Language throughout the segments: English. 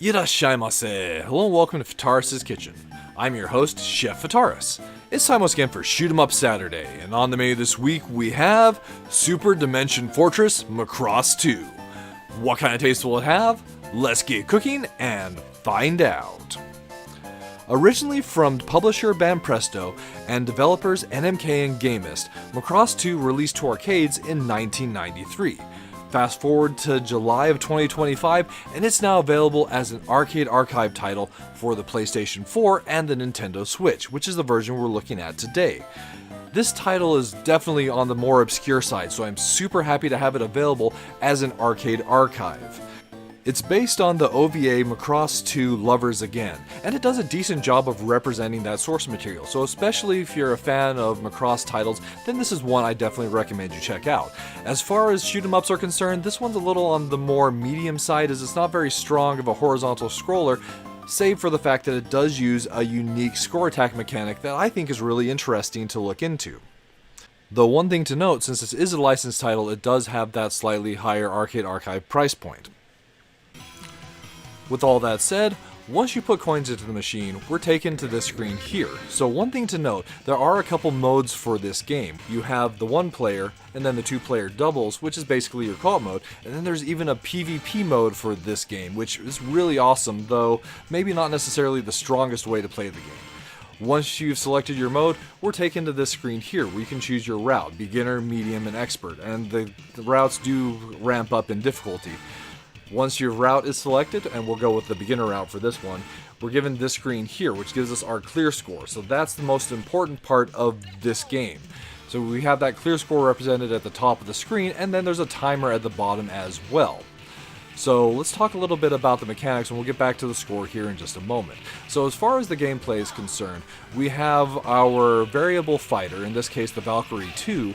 Irashaimase! Hello and welcome to Fataris' Kitchen. I'm your host, Chef Fataris. It's time once again for Shoot 'em Up Saturday, and on the menu this week we have Super Dimension Fortress MACROSS 2. What kind of taste will it have? Let's get cooking and find out. Originally from publisher Banpresto and developers NMK and Gamist, MACROSS 2 released to arcades in 1993. Fast forward to July of 2025, and it's now available as an arcade archive title for the PlayStation 4 and the Nintendo Switch, which is the version we're looking at today. This title is definitely on the more obscure side, so I'm super happy to have it available as an arcade archive. It's based on the OVA MACROSS 2 Lovers Again, and it does a decent job of representing that source material, so especially if you're a fan of MACROSS titles, then this is one I definitely recommend you check out. As far as shoot 'em ups are concerned, this one's a little on the more medium side as it's not very strong of a horizontal scroller, save for the fact that it does use a unique score attack mechanic that I think is really interesting to look into. Though one thing to note, since this is a licensed title, it does have that slightly higher arcade archive price point. With all that said, once you put coins into the machine, we're taken to this screen here. So one thing to note, there are a couple modes for this game. You have the one player, and then the two player doubles, which is basically your co-op mode, and then there's even a PvP mode for this game, which is really awesome, though maybe not necessarily the strongest way to play the game. Once you've selected your mode, we're taken to this screen here where you can choose your route, beginner, medium, and expert, and the routes do ramp up in difficulty. Once your route is selected, and we'll go with the beginner route for this one, we're given this screen here, which gives us our clear score. So that's the most important part of this game. So we have that clear score represented at the top of the screen, and then there's a timer at the bottom as well. So let's talk a little bit about the mechanics, and we'll get back to the score here in just a moment. So as far as the gameplay is concerned, we have our variable fighter, in this case the Valkyrie 2,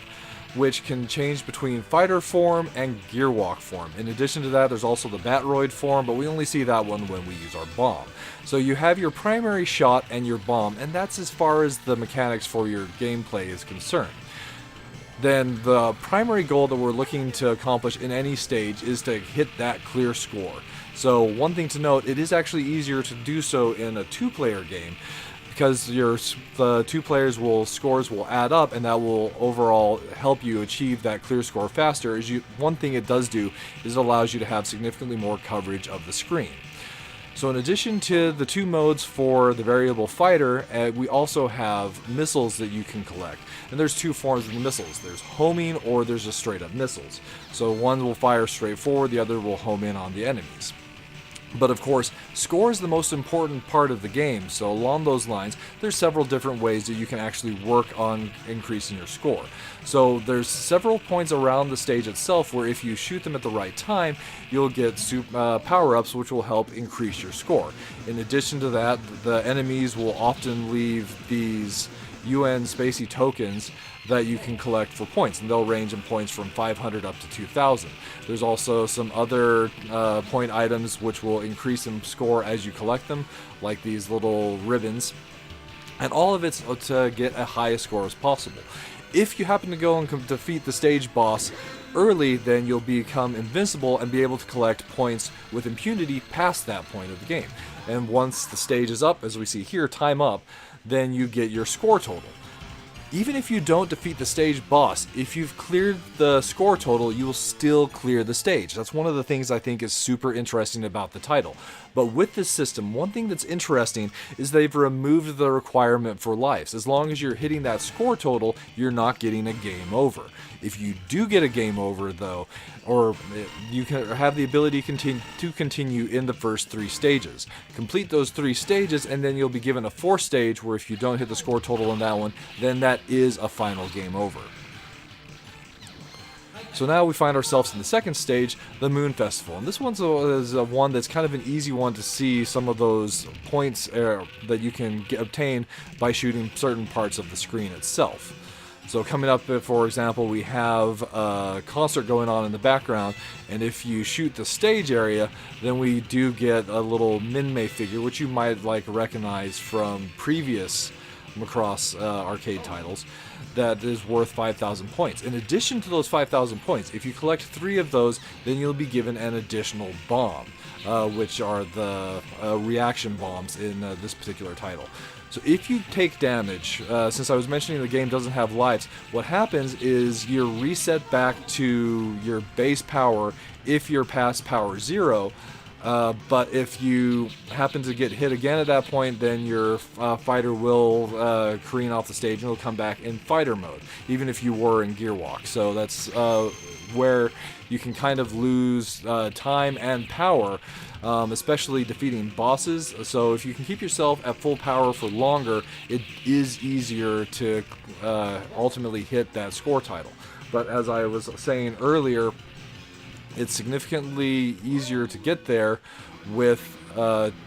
which can change between fighter form and gearwalk form. In addition to that, there's also the Batroid form, but we only see that one when we use our bomb. So you have your primary shot and your bomb, and that's as far as the mechanics for your gameplay is concerned. Then the primary goal that we're looking to accomplish in any stage is to hit that clear score. So one thing to note, it is actually easier to do so in a two-player game, because the two players' scores will add up, and that will overall help you achieve that clear score faster. One thing it does do is it allows you to have significantly more coverage of the screen. So in addition to the two modes for the variable fighter, we also have missiles that you can collect. And there's two forms of the missiles. There's homing, or there's just straight up missiles. So one will fire straight forward, the other will home in on the enemies. But of course, score is the most important part of the game, so along those lines, there's several different ways that you can actually work on increasing your score. So there's several points around the stage itself where if you shoot them at the right time, you'll get power-ups which will help increase your score. In addition to that, the enemies will often leave these UN spacey tokens that you can collect for points, and they'll range in points from 500 up to 2,000. There's also some other point items which will increase in score as you collect them, like these little ribbons, and all of it's to get a highest score as possible. If you happen to go and defeat the stage boss early, then you'll become invincible and be able to collect points with impunity past that point of the game. And once the stage is up, as we see here, time up, then you get your score total. Even if you don't defeat the stage boss, if you've cleared the score total, you will still clear the stage. That's one of the things I think is super interesting about the title. But with this system, one thing that's interesting is they've removed the requirement for lives. As long as you're hitting that score total, you're not getting a game over. If you do get a game over, though, or you can have the ability to continue in the first three stages. Complete those three stages, and then you'll be given a fourth stage where if you don't hit the score total in that one, then that is a final game over. So now we find ourselves in the second stage, the Moon Festival. And this one's one that's kind of an easy one to see some of those points that you can obtain by shooting certain parts of the screen itself. So coming up, for example, we have a concert going on in the background, and if you shoot the stage area, then we do get a little Minmay figure, which you might recognize from previous Macross arcade titles that is worth 5,000 points. In addition to those 5,000 points, if you collect 3 of those, then you'll be given an additional bomb, which are the reaction bombs in this particular title. So if you take damage, since I was mentioning the game doesn't have lives, what happens is you're reset back to your base power if you're past power 0, but if you happen to get hit again at that point, then your fighter will careen off the stage and it'll come back in fighter mode, even if you were in gear walk. So that's where you can kind of lose time and power, especially defeating bosses. So if you can keep yourself at full power for longer, it is easier to ultimately hit that score title. But as I was saying earlier, it's significantly easier to get there with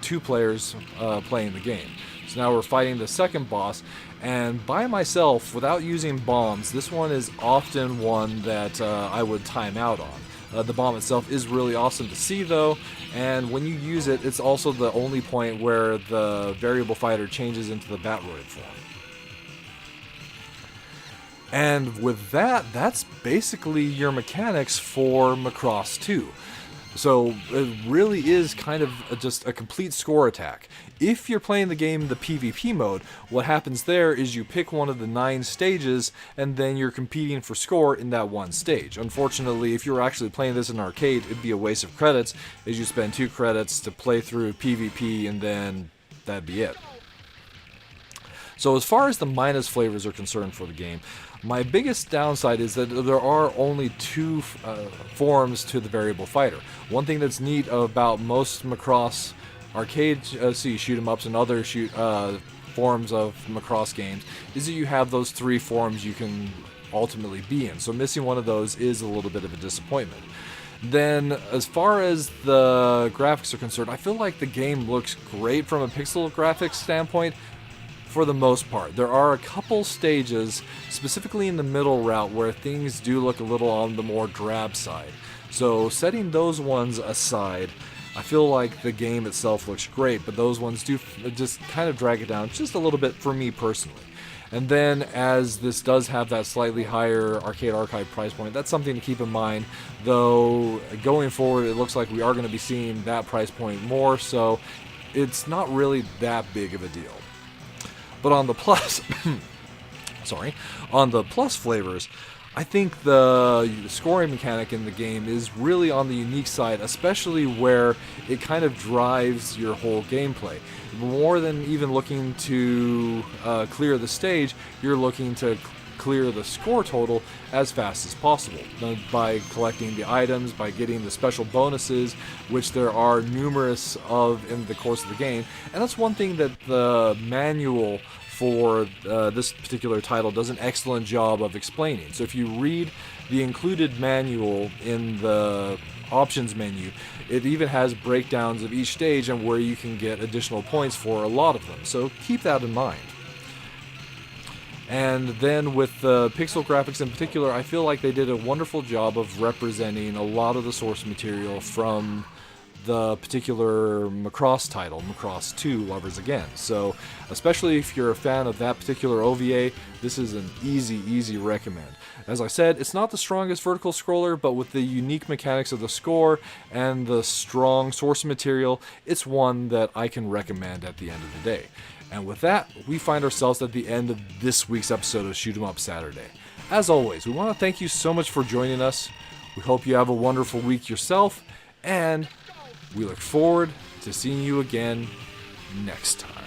2 players playing the game. So now we're fighting the second boss, and by myself, without using bombs, this one is often one that I would time out on. The bomb itself is really awesome to see though, and when you use it, it's also the only point where the variable fighter changes into the Batroid form. And with that, that's basically your mechanics for Macross 2. So it really is kind of just a complete score attack. If you're playing the game in the PvP mode, what happens there is you pick one of the 9 stages and then you're competing for score in that one stage. Unfortunately, if you were actually playing this in arcade, it'd be a waste of credits, as you spend 2 credits to play through PvP and then that'd be it. So as far as the minus flavors are concerned for the game, my biggest downside is that there are only 2 forms to the variable fighter. One thing that's neat about most Macross arcade shoot 'em ups and other forms of Macross games is that you have those 3 forms you can ultimately be in. So missing one of those is a little bit of a disappointment. Then, as far as the graphics are concerned, I feel like the game looks great from a pixel graphics standpoint. For the most part, there are a couple stages, specifically in the middle route, where things do look a little on the more drab side. So setting those ones aside, I feel like the game itself looks great, but those ones do just kind of drag it down just a little bit for me personally. And then, as this does have that slightly higher Arcade Archive price point, that's something to keep in mind, though going forward it looks like we are going to be seeing that price point more, so it's not really that big of a deal. But on the plus, on the plus flavors, I think the scoring mechanic in the game is really on the unique side, especially where it kind of drives your whole gameplay. More than even looking to clear the stage, you're looking to clear the score total as fast as possible by collecting the items, by getting the special bonuses, which there are numerous of in the course of the game. And that's one thing that the manual for this particular title does an excellent job of explaining. So if you read the included manual in the options menu, it even has breakdowns of each stage and where you can get additional points for a lot of them. So keep that in mind. And then with the pixel graphics in particular, I feel like they did a wonderful job of representing a lot of the source material from the particular Macross title, Macross 2 Lovers Again. So especially if you're a fan of that particular OVA, this is an easy recommend. As I said, it's not the strongest vertical scroller, but with the unique mechanics of the score and the strong source material, it's one that I can recommend at the end of the day. And with that, we find ourselves at the end of this week's episode of Shoot 'em Up Saturday. As always, we want to thank you so much for joining us. We hope you have a wonderful week yourself, and we look forward to seeing you again next time.